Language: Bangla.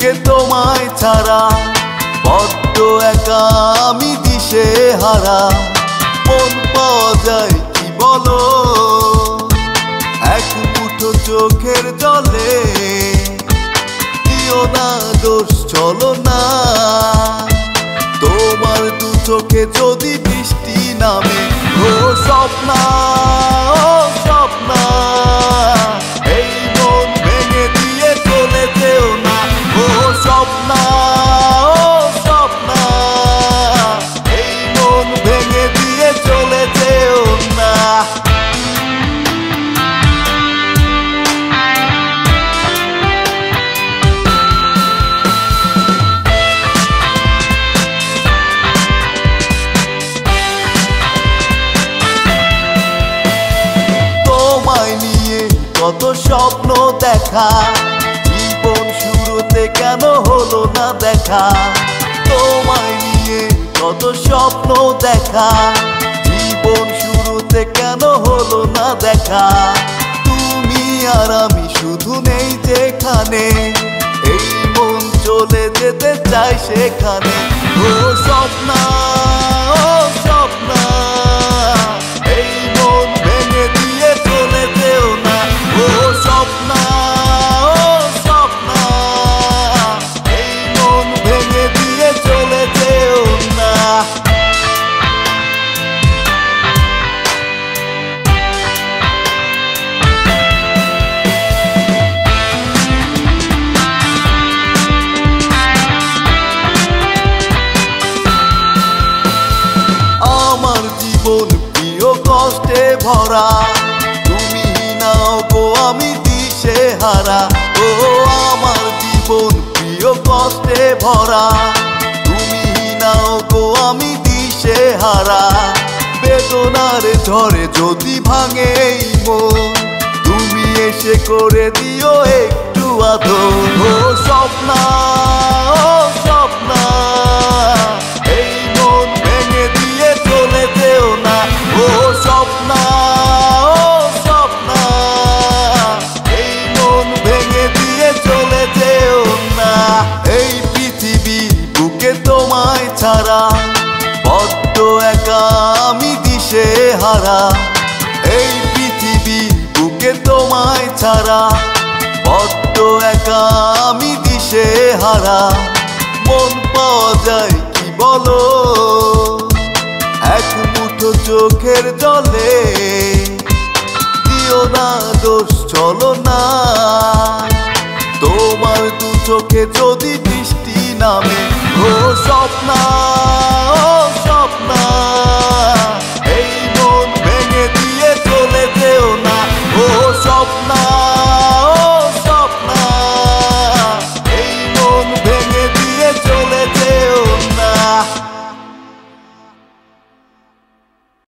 বুকে তোমায় ছাড়া বড্ড একা আমি দিশে হারা। মন পাওয়া যায় কি বলো এক মুঠো চোখের জলে, দিও না দোষ চলো না। তোমার দু চোখে যদি বৃষ্টি নামে, ও স্বপ্না ও স্বপ্না, এই মন ভেঙে দিয়ে চলে যেও না। ও স্বপ্না ও স্বপ্না, এই মন ভেঙে দিয়ে চলে যেও না। কত স্বপ্ন দেখা, জীবন শুরুতে কেন হলো না দেখা। তোমায় নিয়ে কত স্বপ্ন দেখা, জীবন শুরুতে কেন হলো না দেখা। তুমি আর আমি শুধু নেই যেখানে, এই মন চলে যেতে চাই সেখানে। ও স্বপ্না ও স্বপ্না, এই মন ভেঙে দিয়ে চলে যেও না। ও স্বপ্না ও স্বপ্না, এই মন ভেঙে দিয়ে চলে যেও না। আমার জীবন প্রিয় কষ্টে ভরা, তুমি নাও গো আমি দিশে হারা। ও আমার জীবন প্রিয় কষ্টে ভরা, তুমি নাও গো আমি দিশে হারা। বেদনার ঝড়ে যদি ভাঙে এই মন, তুমি এসে করে দিও একটু আদর। ও স্বপ্না ও স্বপ্না, এই মন ভেঙে দিয়ে চলে যেও না। ও স্বপ্না ও স্বপ্না, এই মন ভেঙে দিয়ে চলে যেও না। এই পৃথিবীর বুকে তোমায় ছাড়া বড্ড একা আমি দিশে হারা। এই পৃথিবীর বুকে তোমায় ছাড়া বড্ড একা আমি দিশে হারা। মন পাওয়া যায় কি বলো এক মুঠো চোখের জলে, দিও না দোষ চলো না। তোমার দু চোখে যদি বৃষ্টি নামে, ও স্বপ্না ও স্বপ্না।